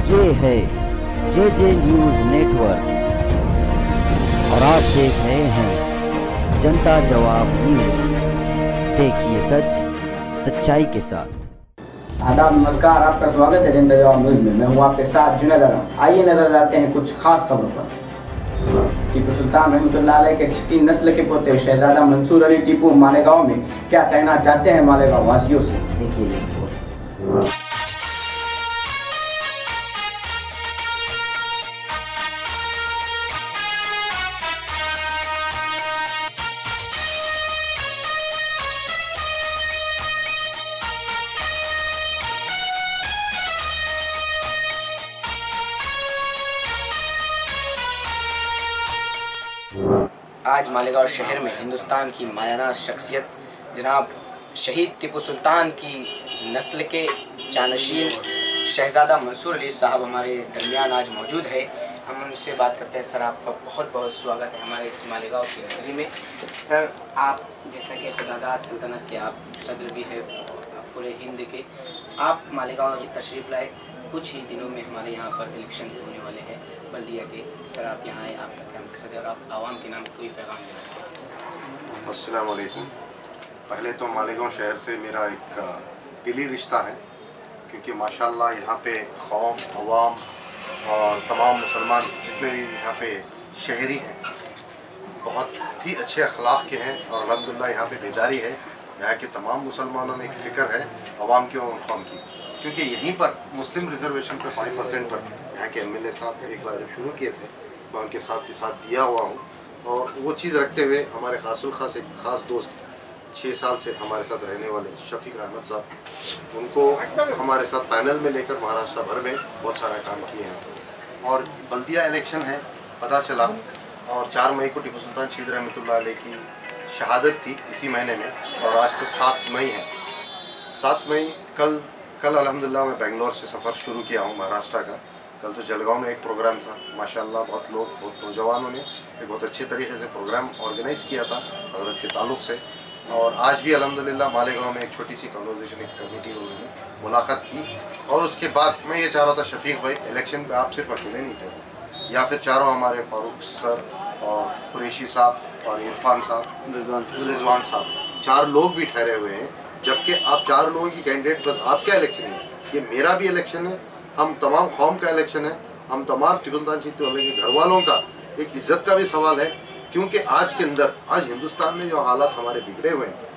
ये है जे news network और आप देख रहे हैं जनता जवाब न्यूज। देखिए सच सच्चाई के साथ। आदाब, नमस्कार, आपका स्वागत है जनता जवाब न्यूज में। मैं हूं आपके साथ जुनैद आलम। आइए नजर डालते हैं कुछ खास खबरों पर। टीपू सुल्तान रहमतुल्लाह अलैह के छठी नस्ल के पोते शहजादा मंसूर अली टीपू मालेगांव में क्या कहना चाहते हैं मालेगांव वासियों से, देखिए ये रिपोर्ट। आज मालेगांव शहर में हिंदुस्तान की मायानाज शख्सियत जनाब शहीद टीपू सुल्तान की नस्ल के जानशीन शहजादा मंसूर अली साहब हमारे दरमियान आज मौजूद है। हम उनसे बात करते हैं। सर, आपका बहुत बहुत स्वागत है हमारे इस मालेगांव की नगरी में। सर, आप जैसा कि खुदादाद सल्तनत के आप सदर भी है पूरे हिंद के, आप मालेगांव तशरीफ़ लाए। कुछ ही दिनों में हमारे यहाँ पर इलेक्शन होने वाले हैं बल्दिया के। सर, आप यहाँ आए, आपका क्या मकसद है और आप आवाम के नाम कोई पैगाम देना चाहते हैं? अस्सलाम वालेकुम। पहले तो मालेगांव शहर से मेरा एक दिली रिश्ता है, क्योंकि माशाल्लाह यहाँ पे कौम, अवाम और तमाम मुसलमान जितने भी यहाँ पे शहरी हैं बहुत ही अच्छे अखलाक के हैं और अल्हम्दुलिल्लाह यहाँ पे बेदारी है। यहाँ के तमाम मुसलमानों में एक फ़िक्र है अवाम की और कौम की, क्योंकि यहीं पर मुस्लिम रिजर्वेशन पे 5% पर यहाँ के MLA साहब एक बार जब शुरू किए थे मैं उनके साथ दिया हुआ हूँ। और वो चीज़ रखते हुए हमारे खासुल खास एक ख़ास दोस्त 6 साल से हमारे साथ रहने वाले शफीक अहमद साहब, उनको हमारे साथ पैनल में लेकर महाराष्ट्र भर में बहुत सारा काम किए हैं। और बल्दिया इलेक्शन है, पता चला, और 4 मई को टीपू सुल्तान शहीद रहमतुल्लाह अलैह की शहादत थी इसी महीने में, और आज तो 7 मई है। 7 मई कल अल्हम्दुलिल्लाह मैं बेंगलोर से सफ़र शुरू किया हूँ महाराष्ट्र का। कल तो जलगांव में एक प्रोग्राम था, माशाल्लाह बहुत नौजवानों ने एक बहुत अच्छे तरीके से प्रोग्राम ऑर्गेनाइज़ किया था हज़रत के ताल्लुक़ से। और आज भी अल्हम्दुलिल्लाह मालेगांव में एक छोटी सी कन्वर्सेशन, एक कमेटी उन्होंने मुलाकात की। और उसके बाद मैं ये चाह रहा था शफीक भाई, इलेक्शन पे आप सिर्फ अकेले नहीं ठहरे, या फिर चारों हमारे फारूक सर और कुरैशी साहब और इरफान साहब, रिजवान साहब, 4 लोग भी ठहरे हुए हैं। जबकि आप 4 लोगों की कैंडिडेट, बस आपका इलेक्शन है, ये मेरा भी इलेक्शन है, हम तमाम कौम का इलेक्शन है, हम तमाम टीपू सुल्तान शहीद के घर वालों का एक इज़्ज़त का भी सवाल है। क्योंकि आज के अंदर, आज हिंदुस्तान में जो हालात हमारे बिगड़े हुए हैं,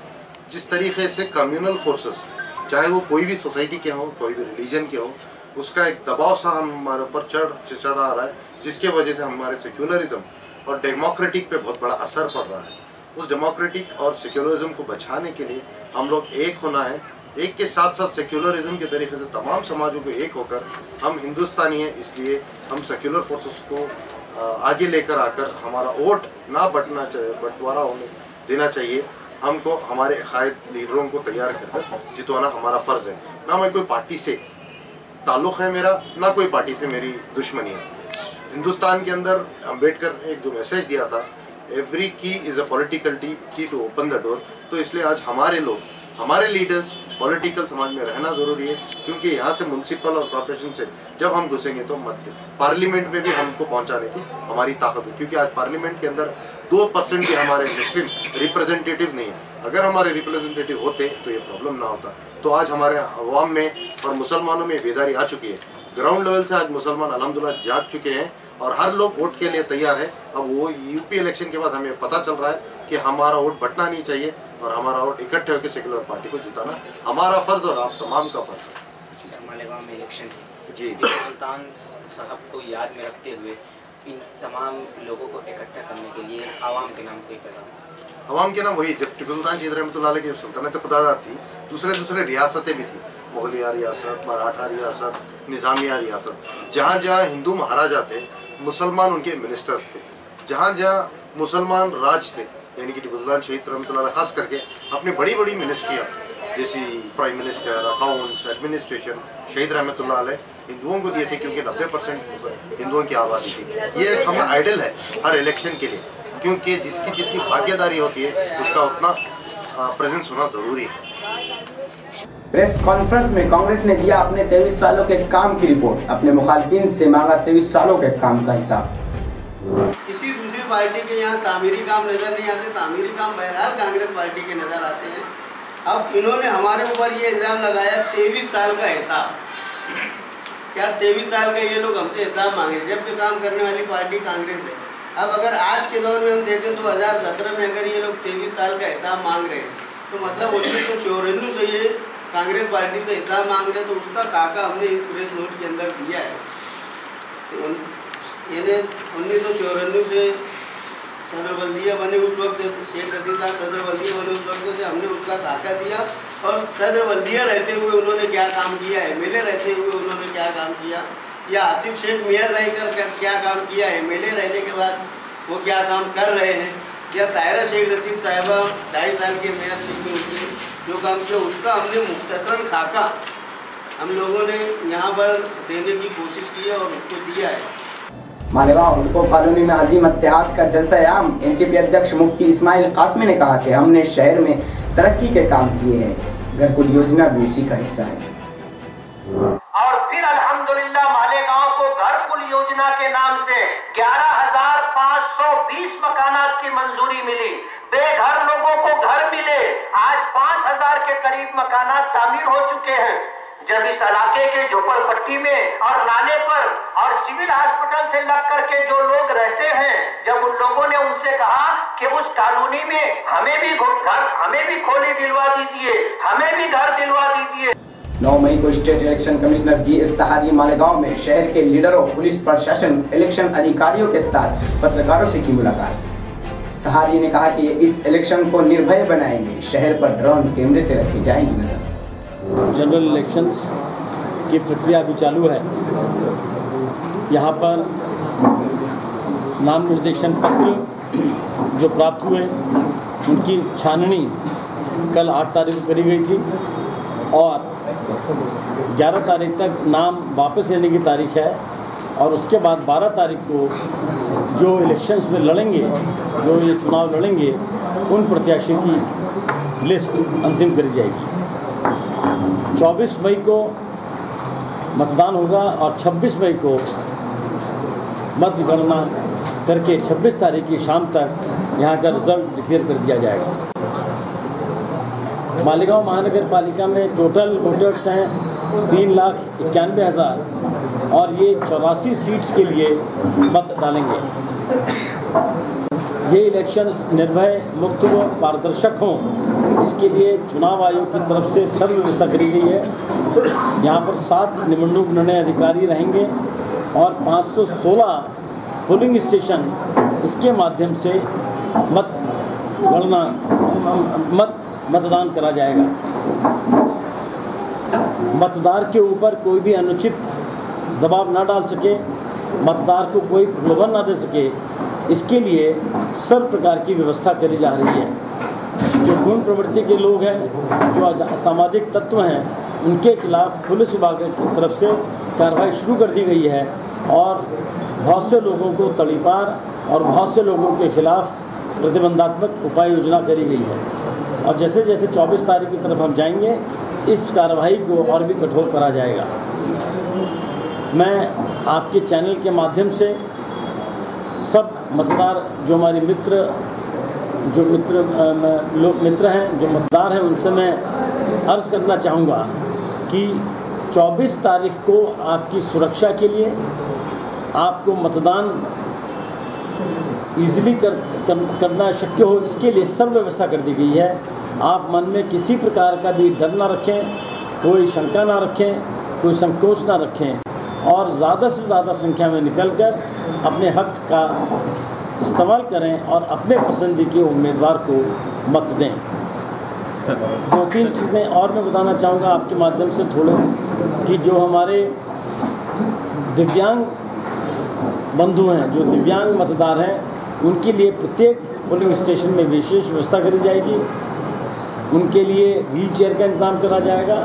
जिस तरीके से कम्युनल फोर्सेस, चाहे वो कोई भी सोसाइटी के हों, कोई भी रिलीजन के हों, उसका एक दबाव सा हमारे ऊपर चढ़ आ रहा है, जिसके वजह से हमारे सेक्युलरिज्म और डेमोक्रेटिक पे बहुत बड़ा असर पड़ रहा है। उस डेमोक्रेटिक और सेक्युलरिज्म को बचाने के लिए हम लोग एक होना है। एक के साथ साथ सेक्युलरिज्म के तरीके से तमाम समाजों को एक होकर, हम हिंदुस्तानी हैं इसलिए हम सेक्युलर फोर्सेस को आगे लेकर आकर हमारा वोट ना बंटवारा होने देना चाहिए। हमको हमारे कायद लीडरों को तैयार कर जितवाना हमारा फ़र्ज़ है। ना मैं कोई पार्टी से ताल्लुक़ है मेरा, ना कोई पार्टी से मेरी दुश्मनी है। हिंदुस्तान के अंदर अम्बेडकर ने एक जो मैसेज दिया था, एवरी की इज़ अ पॉलिटिकल की टू ओपन द डोर, तो इसलिए आज हमारे लोग, हमारे लीडर्स पॉलिटिकल समाज में रहना ज़रूरी है। क्योंकि यहाँ से म्यूनसिपल और कॉर्पोरेशन से जब हम घुसेंगे तो पार्लियामेंट में भी हमको पहुँचाने की हमारी ताकत हो, क्योंकि आज पार्लियामेंट के अंदर 2% भी हमारे मुस्लिम रिप्रेजेंटेटिव नहीं है। अगर हमारे रिप्रेजेंटेटिव होते तो ये प्रॉब्लम ना होता। तो आज हमारे अवाम में और मुसलमानों में बेदारी आ चुकी है। ग्राउंड लेवल से आज मुसलमान अल्हम्दुलिल्लाह जाग चुके हैं और हर लोग वोट के लिए तैयार है। अब वो यूपी इलेक्शन के बाद हमें पता चल रहा है कि हमारा वोट बंटना नहीं चाहिए और हमारा वोट इकट्ठे होकर सेकुलर पार्टी को जिताना हमारा फ़र्ज़ और आप तमाम का फ़र्ज़ है। सर, मालेगांव में इलेक्शन है जी, टीपू सुल्तान साहब को याद में रखते हुए इन तमाम लोगों को इकट्ठा करने के लिए आवाम के नाम कोई पैगाम? अवाम के नाम वही, जब टीपू सुल्तान शहीद रहमतुल्लाह अलैह की सल्तनत खुदादाद थी, दूसरे रियासतें भी थी, मुगलिया रियासत, मराठा रियासत, निज़ामिया रियासत, जहाँ जहाँ हिंदू महाराजा थे, मुसलमान उनके मिनिस्टर थे, जहाँ जहाँ मुसलमान राज थे, यानी कि टीपू सुल्तान शहीद रहमतुल्लाह अलैह खास करके अपनी बड़ी मिनिस्ट्रियाँ जैसी प्राइम मिनिस्टर, अकाउंट्स, एडमिनिस्ट्रेशन शहीद रहमतुल्लाह अलैह हिंदुओं को दिए थे, क्योंकि 90% हिंदुओं की आबादी थी। ये एक हमारा आइडल है हर इलेक्शन के लिए, क्योंकि जिसकी जितनी भागीदारी होती है उसका उतना प्रेजेंस होना ज़रूरी है। प्रेस कॉन्फ्रेंस में कांग्रेस ने दिया अपने 23 सालों के काम की रिपोर्ट, अपने मुखालिफिन से मांगा 23 सालों के काम का हिसाब। किसी दूसरी पार्टी के यहाँ तामीरी काम नज़र नहीं आते, तामीरी काम बहरहाल कांग्रेस पार्टी के नज़र आते हैं। अब इन्होंने हमारे ऊपर ये इल्ज़ाम लगाया 23 साल का हिसाब। क्या 23 साल का ये लोग हमसे हिसाब मांगे, जबकि काम करने वाली पार्टी कांग्रेस है। अब अगर आज के दौर में हम देखें तो 2017 में अगर ये लोग 23 साल का हिसाब मांग रहे हैं तो मतलब 1994 से ये कांग्रेस पार्टी से हिसाब मांग रहे हैं, तो उसका खाका हमने इस प्रेस नोट के अंदर दिया है। तो यानी 1994 से सदर बल्दिया बने उस वक्त, शेख रशीद साहब सदर बल्दिया बने उस वक्त से हमने उसका खाका दिया, और सदर बल्दिया रहते हुए उन्होंने क्या काम किया, एमएलए रहते हुए उन्होंने क्या काम किया, या आसिफ शेख मेयर रहकर क्या काम किया, एमएलए रहने के बाद वो क्या काम कर रहे हैं, या ताहिरा शेख रशीद साहिबा 2.5 साल के मेयरशिप में उसने जो काम किया, उसका हमने मुख्तसरन खाका हम लोगों ने यहाँ पर देने की कोशिश की है और उसको दिया है। मालेगांव हुडको कॉलोनी में अजीम इत्तेहाद का जलसा-ए-आम, एनसीपी अध्यक्ष मुफ्ती इस्माइल कासमी ने कहा कि हमने शहर में तरक्की के काम किए हैं, घरकुल योजना भी उसी का हिस्सा है। और फिर अल्हम्दुलिल्लाह मालेगांव को घरकुल योजना के नाम से 11,520 मकानात की मंजूरी मिली। बेघर लोगों को घर मिले। आज 5,000 के करीब मकानात तामीर हो चुके हैं। जब इस इलाके के झोपड़पट्टी में और नाले पर और सिविल हॉस्पिटल से लग करके जो लोग रहते हैं, जब उन लोगों ने उनसे कहा कि उस कॉलोनी में हमें भी खोली दिलवा दीजिए, हमें भी घर दिलवा दीजिए। 9 मई को state election commissioner GS Sahari Malegaon में शहर के लीडरों, पुलिस प्रशासन, इलेक्शन अधिकारियों के साथ पत्रकारों से की मुलाकात। सहारी ने कहा कि इस इलेक्शन को निर्भय बनाएंगे, शहर पर ड्रोन कैमरे से रखी जाएगी नजर। जनरल इलेक्शंस की प्रक्रिया अभी चालू है। यहाँ पर नाम निर्देशन पत्र जो प्राप्त हुए उनकी छाननी कल 8 तारीख को करी गई थी और 11 तारीख तक नाम वापस लेने की तारीख है, और उसके बाद 12 तारीख को जो इलेक्शंस में लड़ेंगे, जो ये चुनाव लड़ेंगे, उन प्रत्याशियों की लिस्ट अंतिम करी जाएगी। 24 मई को मतदान होगा और 26 मई को मतगणना करके 26 तारीख की शाम तक यहाँ का रिजल्ट डिक्लेयर कर दिया जाएगा। मालेगांव महानगर पालिका में टोटल वोटर्स हैं 3,91,000 और ये 84 सीट्स के लिए मत डालेंगे। ये इलेक्शंस निर्भय, मुक्त व पारदर्शक हों, इसके लिए चुनाव आयोग की तरफ से सब व्यवस्था करी गई है। यहाँ पर 7 निबंधक निर्णय अधिकारी रहेंगे और 516 पोलिंग स्टेशन इसके माध्यम से मतदान करा जाएगा। मतदार के ऊपर कोई भी अनुचित दबाव ना डाल सके, मतदार को कोई प्रलोभन ना दे सके, इसके लिए सब प्रकार की व्यवस्था करी जा रही है। जो गुण प्रवृत्ति के लोग हैं, जो असामाजिक तत्व हैं, उनके खिलाफ पुलिस विभाग की तरफ से कार्रवाई शुरू कर दी गई है और बहुत से लोगों को तड़ीपार और बहुत से लोगों के खिलाफ प्रतिबंधात्मक उपाय योजना करी गई है। और जैसे जैसे 24 तारीख की तरफ हम जाएंगे, इस कार्रवाई को और भी कठोर करा जाएगा। मैं आपके चैनल के माध्यम से सब मतदार, जो हमारे मित्र हैं, जो मतदार हैं, उनसे मैं अर्ज़ करना चाहूँगा कि 24 तारीख को आपकी सुरक्षा के लिए, आपको मतदान ईजिली करना शक्य हो, इसके लिए सब व्यवस्था कर दी गई है। आप मन में किसी प्रकार का भी डर ना रखें, कोई शंका ना रखें, कोई संकोच ना रखें और ज़्यादा से ज़्यादा संख्या में निकलकर अपने हक का इस्तेमाल करें और अपने पसंदीदा के उम्मीदवार को मत दें। 2-3 चीज़ें और मैं बताना चाहूँगा आपके माध्यम से थोड़े, कि जो हमारे दिव्यांग बंधु हैं, जो दिव्यांग मतदार हैं, उनके लिए प्रत्येक पोलिंग स्टेशन में विशेष व्यवस्था करी जाएगी। उनके लिए व्हील चेयर का इंतज़ाम करा जाएगा,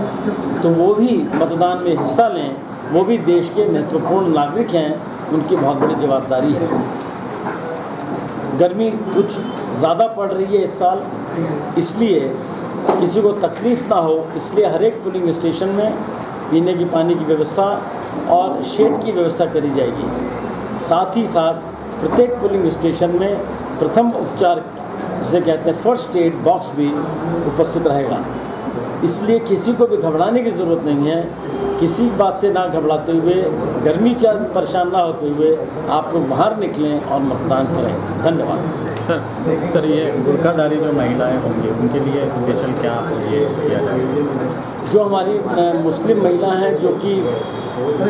तो वो भी मतदान में हिस्सा लें। वो भी देश के महत्वपूर्ण नागरिक हैं, उनकी बहुत बड़ी जवाबदारी है। गर्मी कुछ ज़्यादा पड़ रही है इस साल, इसलिए किसी को तकलीफ़ ना हो, इसलिए हर एक पोलिंग स्टेशन में पीने की पानी की व्यवस्था और शेड की व्यवस्था करी जाएगी। साथ ही साथ प्रत्येक पोलिंग स्टेशन में प्रथम उपचार जिसे कहते हैं फर्स्ट एड बॉक्स भी उपस्थित रहेगा। इसलिए किसी को भी घबराने की ज़रूरत नहीं है। किसी बात से ना घबराते हुए, गर्मी का परेशान ना होते हुए आप लोग बाहर निकलें और मतदान करें। धन्यवाद। सर ये बुर्काधारी जो महिलाएं होंगी उनके लिए स्पेशल क्या ये किया जाएगा? जो हमारी मुस्लिम महिला हैं जो कि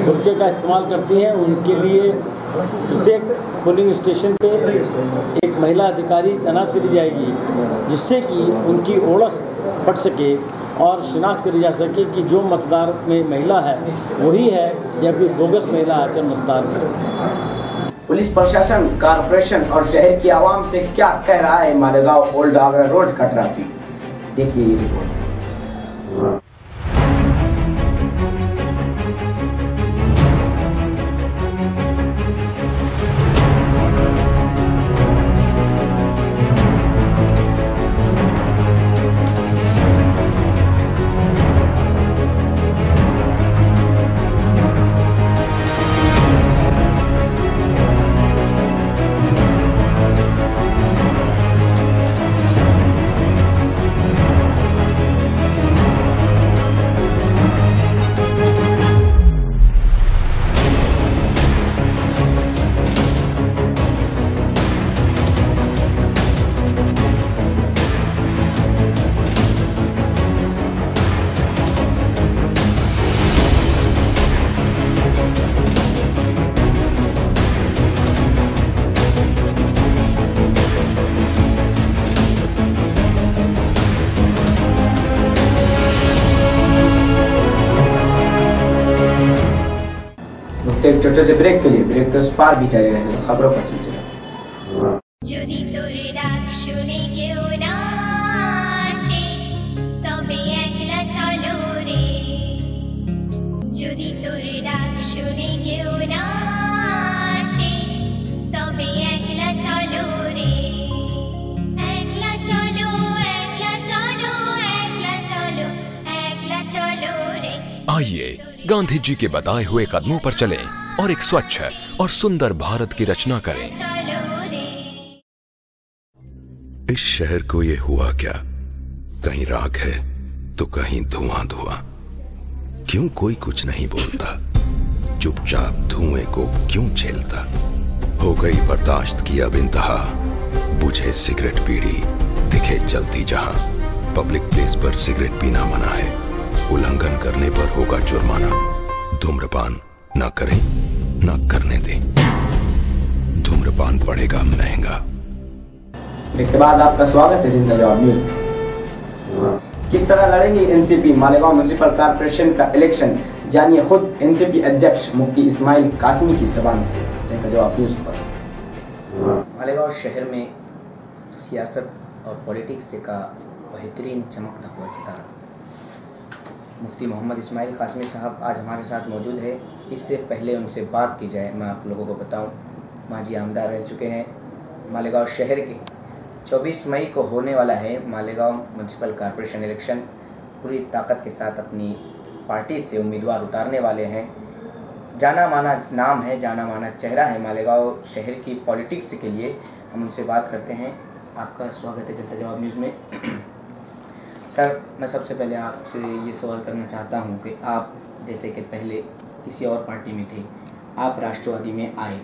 बुर्के का इस्तेमाल करती हैं, उनके लिए प्रत्येक पोलिंग स्टेशन पे एक महिला अधिकारी तैनात करी जाएगी, जिससे कि उनकी ओळख पड़ सके और शिनाख्त करी जा सके कि जो मतदार में महिला है वही है या फिर बोगस महिला आकर मतदान करे। पुलिस प्रशासन, कारपोरेशन और शहर की आवाम से क्या कह रहा है मालेगांव ओल्ड आगरा रोड का ट्रैफिक, देखिए ये रिपोर्ट। एक छोटे से ब्रेक के लिए ब्रेक के उस पार भी जारी रहेगा खबरों का सिलसिला। যদি তোরে ডাক শুনে কেউ না আসে তবে একলা চলো রে, যদি তোরে ডাক শুনে কেউ না আসে তবে একলা চলো রে, একলা চলো একলা চলো একলা চলো একলা চলো रे। आइए गांधी जी के बताए हुए कदमों पर चलें और एक स्वच्छ और सुंदर भारत की रचना करें। इस शहर को ये हुआ क्या, कहीं राख है तो कहीं धुआं धुआं, क्यों कोई कुछ नहीं बोलता, चुपचाप धुएं को क्यों झेलता। हो गई बर्दाश्त की अब इंतहा, बुझे सिगरेट बीड़ी दिखे जलती जहां। पब्लिक प्लेस पर सिगरेट पीना मना है, उल्लंघन करने पर होगा जुर्माना। धूम्रपान न करें न करने दें, धूम्रपान पड़ेगा महंगा। इसके बाद आपका स्वागत है जिंदा जवाब न्यूज में। किस तरह लड़ेंगे एनसीपी मालेगांव म्युनिसिपल कॉर्पोरेशन का इलेक्शन, जानिए खुद एनसीपी अध्यक्ष मुफ्ती इस्माइल कासमी की ज़बान से जिंदा जवाब न्यूज पर। मालेगांव शहर में सियासत और पॉलिटिक्स का बेहतरीन चमकता हुआ सितारा मुफ्ती मोहम्मद इस्माइल कासमी साहब आज हमारे साथ मौजूद है। इससे पहले उनसे बात की जाए, मैं आप लोगों को बताऊं, माजी आमदार रह चुके हैं। मालेगांव शहर के 24 मई को होने वाला है मालेगांव म्युनिसिपल कॉर्पोरेशन इलेक्शन। पूरी ताकत के साथ अपनी पार्टी से उम्मीदवार उतारने वाले हैं। जाना माना नाम है, जाना माना चेहरा है मालेगांव शहर की पॉलिटिक्स के लिए। हम उनसे बात करते हैं। आपका स्वागत है जनता जवाब न्यूज़ में। सर, मैं सबसे पहले आपसे ये सवाल करना चाहता हूँ कि आप जैसे कि पहले किसी और पार्टी में थे, आप राष्ट्रवादी में आए,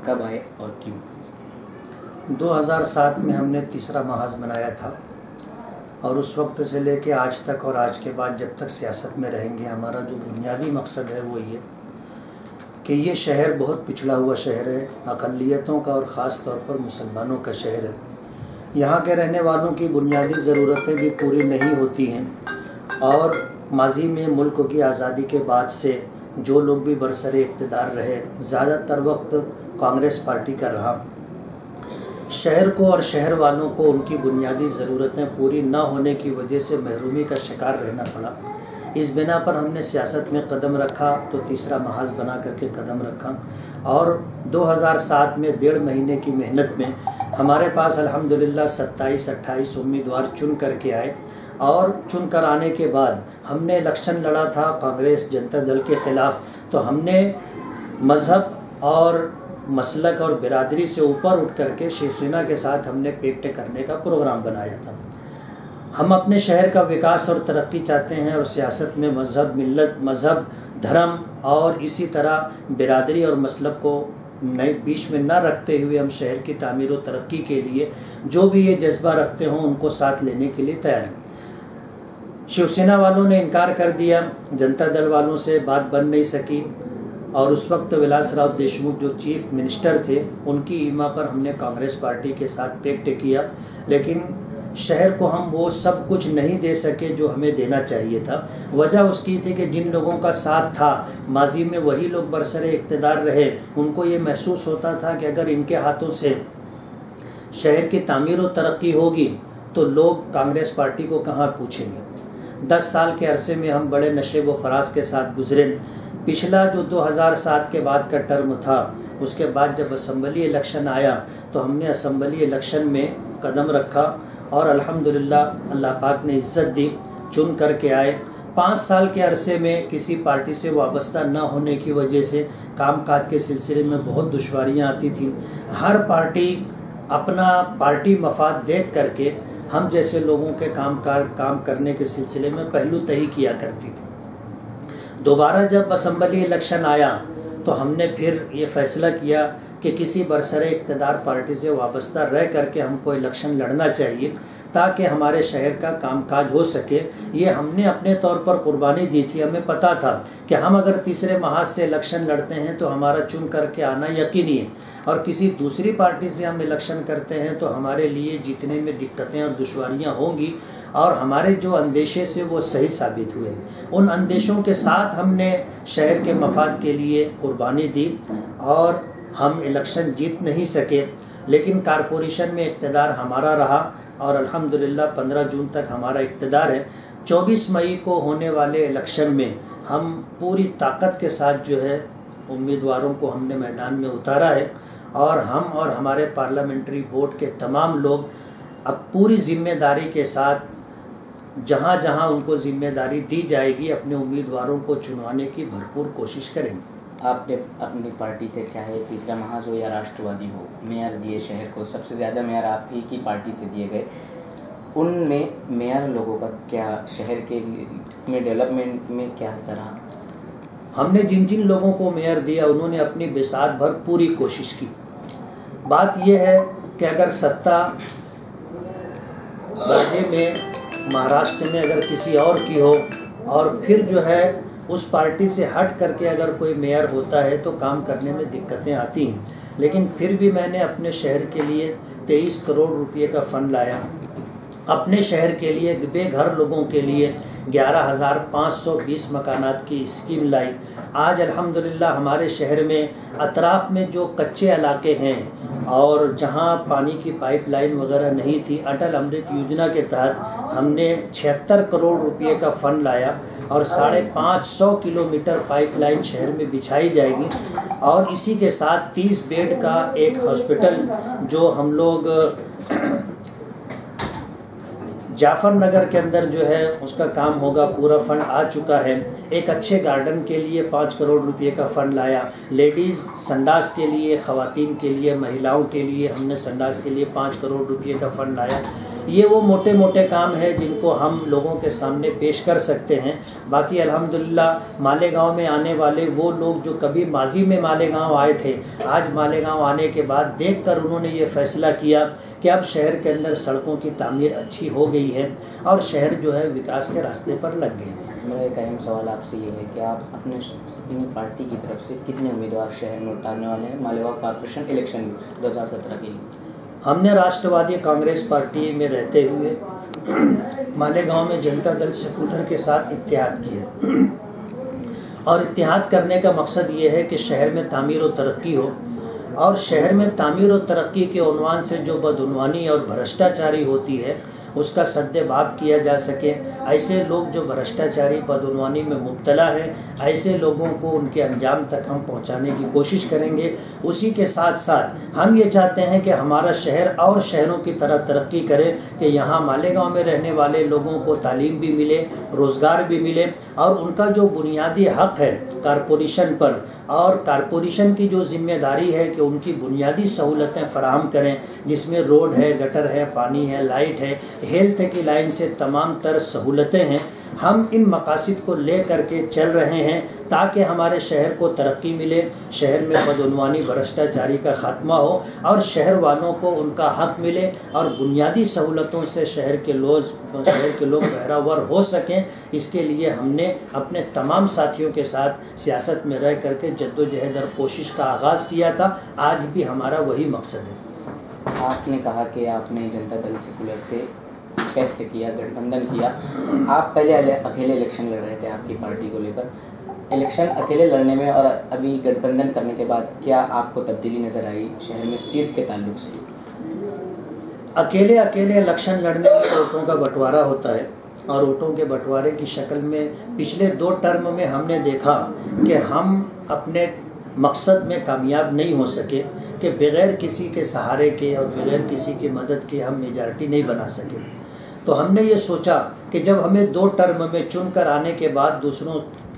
कब आए और क्यों? 2007 में हमने तीसरा महाज बनाया था और उस वक्त से लेके आज तक और आज के बाद जब तक सियासत में रहेंगे, हमारा जो बुनियादी मकसद है वो ये कि ये शहर बहुत पिछड़ा हुआ शहर है, अक़लियतों का और ख़ास तौर पर मुसलमानों का शहर है। यहाँ के रहने वालों की बुनियादी ज़रूरतें भी पूरी नहीं होती हैं और माजी में मुल्क की आज़ादी के बाद से जो लोग भी बरसरे इक़्तिदार रहे, ज़्यादातर वक्त कांग्रेस पार्टी का रहा। शहर को और शहर वालों को उनकी बुनियादी ज़रूरतें पूरी न होने की वजह से महरूमी का शिकार रहना पड़ा। इस बिना पर हमने सियासत में कदम रखा तो तीसरा महाज बना करके कदम रखा और 2007 में 1.5 महीने की मेहनत में हमारे पास अल्हम्दुलिल्लाह 27-28 उम्मीदवार चुन करके आए और चुनकर आने के बाद हमने इलेक्शन लड़ा था कांग्रेस जनता दल के ख़िलाफ़, तो हमने मज़हब और मसलक और बिरादरी से ऊपर उठ करके शिवसेना के साथ हमने पेक्ट करने का प्रोग्राम बनाया था। हम अपने शहर का विकास और तरक्की चाहते हैं और सियासत में मज़हब, मिल्लत, मज़हब, धर्म और इसी तरह बिरादरी और मसलक को बीच में न रखते हुए हम शहर की तामीर और तरक्की के लिए जो भी ये जज्बा रखते हों उनको साथ लेने के लिए तैयार हैं। शिवसेना वालों ने इनकार कर दिया, जनता दल वालों से बात बन नहीं सकी और उस वक्त विलासराव देशमुख जो चीफ मिनिस्टर थे उनकी ईमा पर हमने कांग्रेस पार्टी के साथ पेक्ट किया, लेकिन शहर को हम वो सब कुछ नहीं दे सके जो हमें देना चाहिए था। वजह उसकी थी कि जिन लोगों का साथ था माजी में वही लोग बरसरे इक़्तिदार रहे, उनको ये महसूस होता था कि अगर इनके हाथों से शहर की तामीर और तरक्की होगी तो लोग कांग्रेस पार्टी को कहाँ पूछेंगे। 10 साल के अरसे में हम बड़े नशे व फराज के साथ गुजरे। पिछला जो 2007 के बाद का टर्म था, उसके बाद जब असम्बली इलेक्शन आया तो हमने असम्बली इलेक्शन में कदम रखा और अल्हम्दुलिल्लाह अल्लाह पाक ने इज़्ज़त दी, चुन करके आए। 5 साल के अरसे में किसी पार्टी से वाबस्ता न होने की वजह से कामकाज के सिलसिले में बहुत दुश्वारियाँ आती थी। हर पार्टी अपना पार्टी मफाद देख करके हम जैसे लोगों के काम करने के सिलसिले में पहलू तय किया करती थी। दोबारा जब असम्बली इलेक्शन आया तो हमने फिर ये फ़ैसला किया कि किसी बरसरे इक़्तिदार पार्टी से वाबस्ता रह करके हमको इलेक्शन लड़ना चाहिए ताकि हमारे शहर का कामकाज हो सके। ये हमने अपने तौर पर कुर्बानी दी थी। हमें पता था कि हम अगर तीसरे महाज से इलेक्शन लड़ते हैं तो हमारा चुन करके आना यकीनी है और किसी दूसरी पार्टी से हम इलेक्शन करते हैं तो हमारे लिए जीतने में दिक्कतें और दुश्वारियाँ होंगी और हमारे जो अंदेशे से वो सही साबित हुए। उन अंदेशों के साथ हमने शहर के मफाद के लिए कुर्बानी दी और हम इलेक्शन जीत नहीं सके, लेकिन कारपोरेशन में इक़्तिदार हमारा रहा और अल्हम्दुलिल्लाह 15 जून तक हमारा इक़्तिदार है। 24 मई को होने वाले इलेक्शन में हम पूरी ताकत के साथ जो है उम्मीदवारों को हमने मैदान में उतारा है और हम और हमारे पार्लियामेंट्री बोर्ड के तमाम लोग अब पूरी जिम्मेदारी के साथ जहां जहां उनको जिम्मेदारी दी जाएगी अपने उम्मीदवारों को चुनवाने की भरपूर कोशिश करेंगे। आपने अपनी पार्टी से चाहे तीसरा महाज हो या राष्ट्रवादी हो मेयर दिए शहर को, सबसे ज़्यादा मेयर आप ही की पार्टी से दिए गए। उनमें मेयर लोगों का क्या शहर के में डेवलपमेंट में क्या असर रहा? हमने जिन जिन लोगों को मेयर दिया उन्होंने अपनी बिसात भर पूरी कोशिश की। बात यह है कि अगर सत्ता राज्य में महाराष्ट्र में अगर किसी और की हो और फिर जो है उस पार्टी से हट करके अगर कोई मेयर होता है तो काम करने में दिक्कतें आती हैं, लेकिन फिर भी मैंने अपने शहर के लिए 23 करोड़ रुपए का फ़ंड लाया। अपने शहर के लिए बेघर लोगों के लिए 11,520 मकानात की स्कीम लाई। आज अल्हम्दुलिल्लाह हमारे शहर में अतराफ़ में जो कच्चे इलाके हैं और जहां पानी की पाइपलाइन वगैरह नहीं थी, अटल अमृत योजना के तहत हमने 76 करोड़ रुपए का फ़ंड लाया और 550 किलोमीटर पाइपलाइन शहर में बिछाई जाएगी और इसी के साथ 30 बेड का एक हॉस्पिटल जो हम लोग जाफर नगर के अंदर जो है उसका काम होगा, पूरा फंड आ चुका है। एक अच्छे गार्डन के लिए 5 करोड़ रुपए का फ़ंड लाया। लेडीज़ संडास के लिए, ख़वातीन के लिए, महिलाओं के लिए हमने संडास के लिए 5 करोड़ रुपए का फ़ंड लाया। ये वो मोटे मोटे काम है जिनको हम लोगों के सामने पेश कर सकते हैं। बाकी अल्हम्दुलिल्लाह मालेगांव में आने वाले वो लोग जो कभी माजी में मालेगांव आए थे, आज मालेगांव आने के बाद देखकर उन्होंने ये फ़ैसला किया कि अब शहर के अंदर सड़कों की तामीर अच्छी हो गई है और शहर जो है विकास के रास्ते पर लग गए। मेरा एक अहम सवाल आपसे ये है कि आप अपनी पार्टी की तरफ से कितने उम्मीदवार शहर में उतारने वाले हैं मालेगांव कॉर्पोरेशन इलेक्शन 2017 के लिए? हमने राष्ट्रवादी कांग्रेस पार्टी में रहते हुए मालेगांव में जनता दल सेकुलर के साथ इत्तेहाद किया और इत्तेहाद करने का मकसद ये है कि शहर में तामीर और तरक्की हो और शहर में तामीर और तरक्की के उन्वान से जो बदउनवानी और भ्रष्टाचारी होती है उसका सद्देबाब किया जा सके ऐसे लोग जो भ्रष्टाचारी बदउनवानी में मुब्तला हैं, ऐसे लोगों को उनके अंजाम तक हम पहुंचाने की कोशिश करेंगे। उसी के साथ साथ हम ये चाहते हैं कि हमारा शहर और शहरों की तरह तरक्की करे, कि यहाँ मालेगांव में रहने वाले लोगों को तालीम भी मिले, रोज़गार भी मिले, और उनका जो बुनियादी हक है कारपोरेशन पर, और कारपोरेशन की जो जिम्मेदारी है कि उनकी बुनियादी सहूलतें फराहम करें, जिसमें रोड है, गटर है, पानी है, लाइट है, हेल्थ की लाइन से तमाम तर सहूलतें हैं। हम इन मकासद को ले करके चल रहे हैं ताकि हमारे शहर को तरक्की मिले, शहर में बदउनवानी भ्रष्टाचारी का ख़ात्मा हो और शहर वालों को उनका हक मिले और बुनियादी सहूलतों से शहर के लोग बहरावर हो सकें। इसके लिए हमने अपने तमाम साथियों के साथ सियासत में रह करके जद्दोजहद और कोशिश का आगाज़ किया था। आज भी हमारा वही मकसद है। आपने कहा कि आपने जनता दल सेकुलर से पैक्ट किया, गठबंधन किया। आप पहले अकेले इलेक्शन लड़ रहे थे आपकी पार्टी को लेकर। इलेक्शन अकेले लड़ने में और अभी गठबंधन करने के बाद क्या आपको तब्दीली नज़र आई शहर में सीट के ताल्लुक से? अकेले इलेक्शन लड़ने में वोटों का बंटवारा होता है और वोटों के बंटवारे की शक्ल में पिछले 2 टर्म में हमने देखा कि हम अपने मकसद में कामयाब नहीं हो सके, कि बग़ैर किसी के सहारे के और बग़ैर किसी की मदद के हम मेजॉरिटी नहीं बना सके। तो हमने ये सोचा कि जब हमें 2 टर्म में चुनकर आने के बाद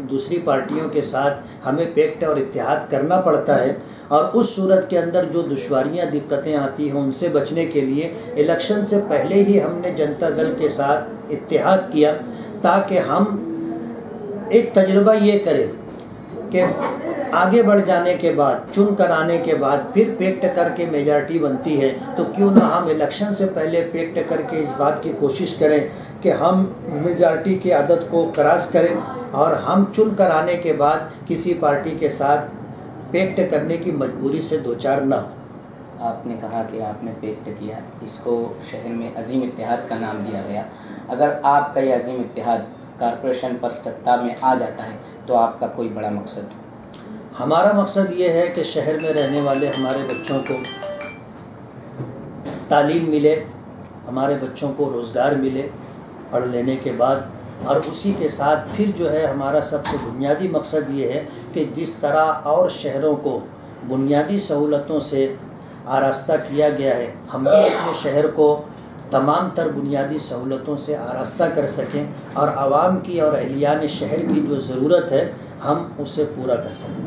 दूसरी पार्टियों के साथ हमें पैक्ट और इत्तेहाद करना पड़ता है, और उस सूरत के अंदर जो दुश्वारियां दिक्कतें आती हैं उनसे बचने के लिए इलेक्शन से पहले ही हमने जनता दल के साथ इत्तेहाद किया, ताकि हम एक तजुर्बा ये करें कि आगे बढ़ जाने के बाद, चुन कर आने के बाद फिर पैक्ट करके मेजॉरिटी बनती है, तो क्यों ना हम इलेक्शन से पहले पैक्ट करके इस बात की कोशिश करें कि हम मेजॉरिटी की आदत को क्रॉस करें और हम चुन कर आने के बाद किसी पार्टी के साथ पैक्ट करने की मजबूरी से दो चार ना हो। आपने कहा कि आपने पैक्ट किया, इसको शहर में अजीम इत्तेहाद का नाम दिया गया। अगर आपका ये अजीम इत्तेहाद कारपोरेशन पर सत्ता में आ जाता है तो आपका कोई बड़ा मकसद? हमारा मकसद ये है कि शहर में रहने वाले हमारे बच्चों को तालीम मिले, हमारे बच्चों को रोज़गार मिले पढ़ लेने के बाद, और उसी के साथ फिर जो है हमारा सबसे बुनियादी मकसद ये है कि जिस तरह और शहरों को बुनियादी सहूलतों से आरास्ता किया गया है, हम भी अपने शहर को तमाम तर बुनियादी सहूलतों से आरास्ता कर सकें और आवाम की और अहलियान शहर की जो ज़रूरत है हम उसे पूरा कर सकें।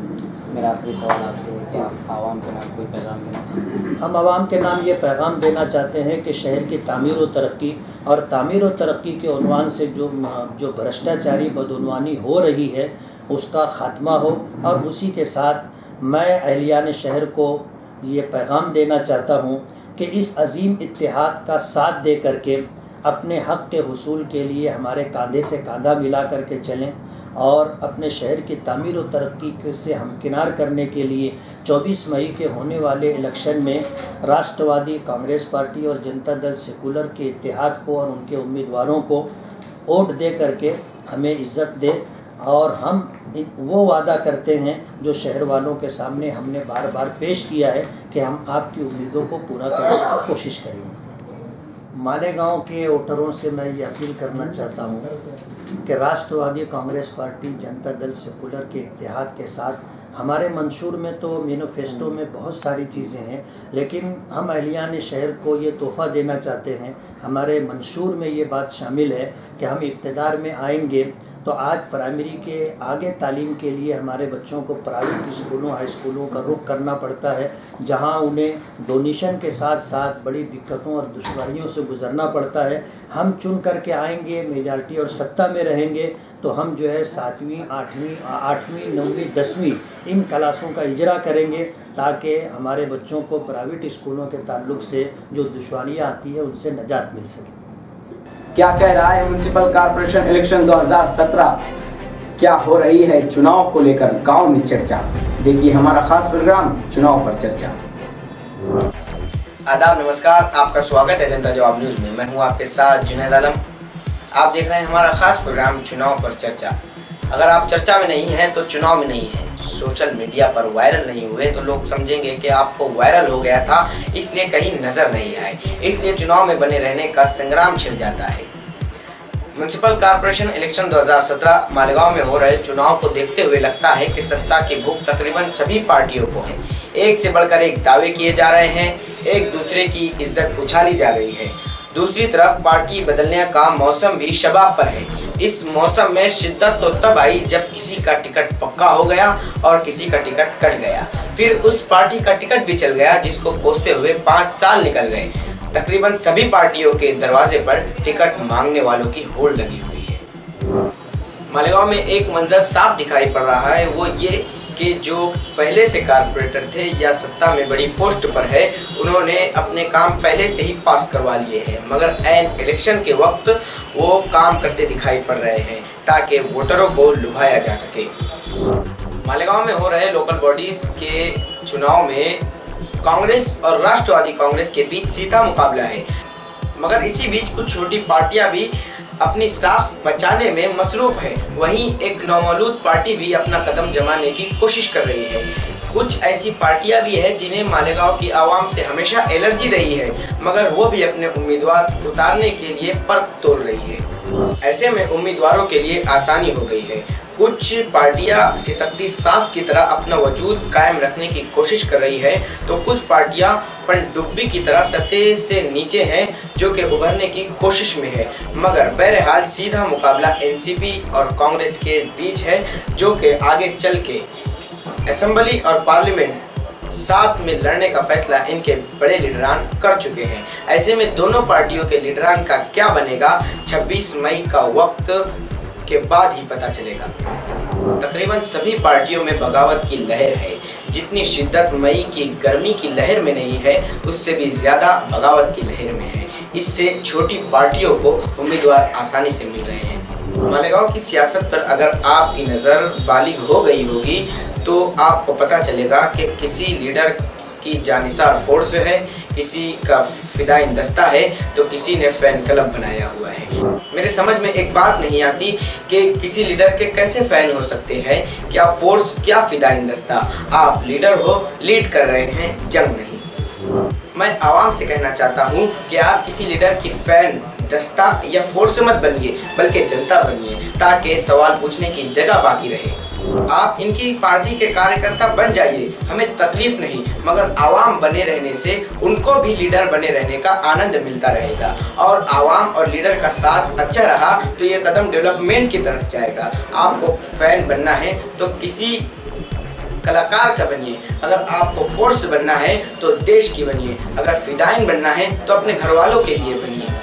मेरा आखिरी सवाल आपसे है कि आप आवाम के नाम कोई पैगाम देना चाहते हैं? हम आवाम के नाम ये पैगाम देना चाहते हैं कि शहर की तामीर व तरक्की, और तामीर व तरक्की के उन्वान से जो भ्रष्टाचारी बदउनवानी हो रही है उसका ख़ात्मा हो। और उसी के साथ मैं अहलियान शहर को ये पैगाम देना चाहता हूँ कि इस अजीम इत्तेहाद का साथ दे करके अपने हक़ के हुसूल के लिए हमारे कांधे से कांधा मिला करके चलें, और अपने शहर की तामीर व तरक्की से हमकिनार करने के लिए 24 मई के होने वाले इलेक्शन में राष्ट्रवादी कांग्रेस पार्टी और जनता दल सेकुलर के इत्तेहाद को और उनके उम्मीदवारों को वोट दे करके हमें इज़्ज़त दे। और हम वो वादा करते हैं जो शहर वालों के सामने हमने बार बार पेश किया है कि हम आपकी उम्मीदों को पूरा करने की कोशिश करेंगे। मालेगांव के वोटरों से मैं ये अपील करना चाहता हूँ कि राष्ट्रवादी कांग्रेस पार्टी जनता दल सेकुलर के इत्तेहाद के साथ हमारे मंशूर में तो मैनिफेस्टो में बहुत सारी चीज़ें हैं, लेकिन हम अहलियान शहर को ये तोहफ़ा देना चाहते हैं। हमारे मंशूर में ये बात शामिल है कि हम इक़्तिदार में आएंगे तो आज प्राइमरी के आगे तालीम के लिए हमारे बच्चों को प्राइवेट स्कूलों हाई स्कूलों का रुख करना पड़ता है, जहां उन्हें डोनेशन के साथ साथ बड़ी दिक्कतों और दुश्वारियों से गुजरना पड़ता है। हम चुन करके आएंगे, मेजॉरिटी और सत्ता में रहेंगे तो हम जो है 7वीं 8वीं 9वीं 10वीं इन क्लासों का इजरा करेंगे, ताकि हमारे बच्चों को प्राइवेट स्कूलों के ताल्लुक़ से जो दुश्वारियाँ आती है उनसे निजात मिल सके। क्या कह रहा है म्युनिसिपल कॉर्पोरेशन इलेक्शन 2017? क्या हो रही है चुनाव को लेकर गांव में चर्चा? देखिए हमारा खास प्रोग्राम चुनाव पर चर्चा। आदाब, नमस्कार, आपका स्वागत है जनता जवाब न्यूज़ में। मैं हूं आपके साथ जुनैद आलम। आप देख रहे हैं हमारा खास प्रोग्राम चुनाव पर चर्चा। अगर आप चर्चा में नहीं हैं तो चुनाव में नहीं है, सोशल मीडिया पर वायरल नहीं हुए तो लोग समझेंगे कि आपको वायरल हो गया था इसलिए कहीं नज़र नहीं आए, इसलिए चुनाव में बने रहने का संग्राम छिड़ जाता है। म्युनिसिपल कॉर्पोरेशन इलेक्शन 2017 मालेगांव में हो रहे चुनाव को देखते हुए लगता है कि सत्ता की भूख तकरीबन सभी पार्टियों को है। एक से बढ़कर एक दावे किए जा रहे हैं, एक दूसरे की इज्जत उछाली जा रही है। दूसरी तरफ पार्टी बदलने का मौसम भी शबाब पर है। इस मौसम में शिद्दत तो तब आई जब किसी का टिकट पक्का हो गया और किसी का टिकट कट गया। फिर उस पार्टी का टिकट भी चल गया जिसको कोसते हुए 5 साल निकल गए। तकरीबन सभी पार्टियों के दरवाजे पर टिकट मांगने वालों की होड़ लगी हुई है। मालेगांव में एक मंजर साफ दिखाई पड़ रहा है, वो ये कि जो पहले से कारपोरेटर थे या सत्ता में बड़ी पोस्ट पर है, उन्होंने अपने काम पहले से ही पास करवा लिए हैं, मगर ऐन इलेक्शन के वक्त वो काम करते दिखाई पड़ रहे हैं ताकि वोटरों को लुभाया जा सके। मालेगांव में हो रहे लोकल बॉडीज के चुनाव में कांग्रेस और राष्ट्रवादी कांग्रेस के बीच सीधा मुकाबला है, मगर इसी बीच कुछ छोटी पार्टियां भी अपनी साख बचाने में मसरूफ है। वहीं एक नौमौलूद पार्टी भी अपना कदम जमाने की कोशिश कर रही है। कुछ ऐसी पार्टियां भी है जिन्हें मालेगांव की आवाम से हमेशा एलर्जी रही है, मगर वो भी अपने उम्मीदवार उतारने के लिए पर्क तोड़ रही है। ऐसे में उम्मीदवारों के लिए आसानी हो गई है। कुछ पार्टियां सिसकती सांस की तरह अपना वजूद कायम रखने की कोशिश कर रही है, तो कुछ पार्टियां पनडुब्बी की तरह सतह से नीचे हैं जो कि उभरने की कोशिश में है। मगर बहरहाल सीधा मुकाबला एनसीपी और कांग्रेस के बीच है, जो कि आगे चल के असेंबली और पार्लियामेंट साथ में लड़ने का फैसला इनके बड़े लीडरान कर चुके हैं। ऐसे में दोनों पार्टियों के लीडरान का क्या बनेगा 26 मई का वक्त के बाद ही पता चलेगा। तकरीबन सभी पार्टियों में बगावत की लहर है। जितनी शिद्दत मई की गर्मी की लहर में नहीं है, उससे भी ज़्यादा बगावत की लहर में है। इससे छोटी पार्टियों को उम्मीदवार आसानी से मिल रहे हैं। मालेगांव की सियासत पर अगर आपकी नज़र बालिग हो गई होगी तो आपको पता चलेगा कि किसी लीडर की जानिसार फोर्स है, किसी का फिदाइन दस्ता है, तो किसी ने फैन क्लब बनाया हुआ है। मेरे समझ में एक बात नहीं आती कि किसी लीडर के कैसे फैन हो सकते हैं, क्या फोर्स, क्या फिदाइन दस्ता। आप लीडर हो, लीड कर रहे हैं, जंग नहीं। मैं आवाम से कहना चाहता हूँ कि आप किसी लीडर की फैन दस्ता या फोर्स मत बनिए, बल्कि जनता बनिए, ताकि सवाल पूछने की जगह बाकी रहे। आप इनकी पार्टी के कार्यकर्ता बन जाइए, हमें तकलीफ नहीं, मगर आवाम बने रहने से उनको भी लीडर बने रहने का आनंद मिलता रहेगा। और आवाम और लीडर का साथ अच्छा रहा तो ये कदम डेवलपमेंट की तरफ जाएगा। आपको फैन बनना है तो किसी कलाकार का बनिए, अगर आपको फोर्स बनना है तो देश की बनिए, अगर फिदाइन बनना है तो अपने घर वालों के लिए बनिए।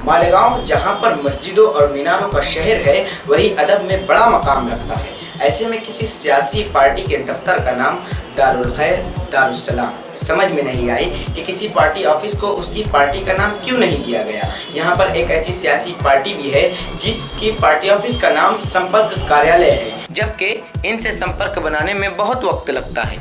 मालेगांव जहां पर मस्जिदों और मीनारों का शहर है, वही अदब में बड़ा मकाम रखता है। ऐसे में किसी सियासी पार्टी के दफ्तर का नाम दारुल खैर, दारुस्सलाम समझ में नहीं आई कि किसी पार्टी ऑफिस को उसकी पार्टी का नाम क्यों नहीं दिया गया। यहाँ पर एक ऐसी सियासी पार्टी भी है जिसकी पार्टी ऑफिस का नाम संपर्क कार्यालय है, जबकि इनसे संपर्क बनाने में बहुत वक्त लगता है।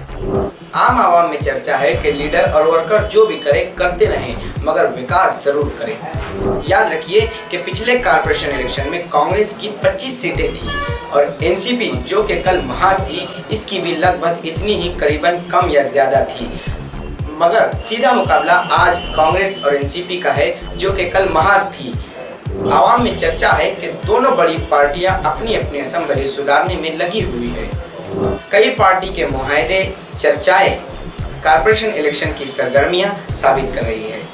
आम आवाम में चर्चा है कि लीडर और वर्कर जो भी करे करते रहें, मगर विकास जरूर करें। याद रखिए कि पिछले कॉर्पोरेशन इलेक्शन में कांग्रेस की 25 सीटें थी और एनसीपी जो कि कल महाज थी, इसकी भी लगभग इतनी ही करीबन कम या ज्यादा थी। मगर सीधा मुकाबला आज कांग्रेस और एनसीपी का है जो कि कल महाज थी। आवाम में चर्चा है कि दोनों बड़ी पार्टियां अपनी अपनी असेंबली सुधारने में लगी हुई है। कई पार्टी के मुआहदे, चर्चाएं कॉर्पोरेशन इलेक्शन की सरगर्मियां साबित कर रही है।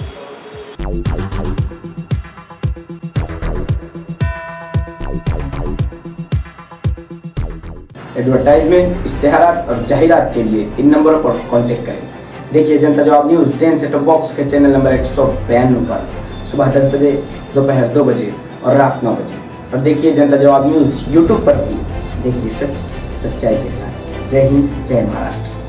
एडवर्टाइजमेंट, इश्तेहारात और जाहिरात के लिए इन नंबरों पर कांटेक्ट करें। देखिए जनता जवाब न्यूज़ 10 सेट टॉप बॉक्स के चैनल नंबर 192 पर सुबह 10 बजे, दोपहर 2 बजे और रात 9 बजे। और देखिए जनता जवाब न्यूज़ यूट्यूब पर भी। देखिए सच सच्चाई के साथ। जय हिंद, जय महाराष्ट्र।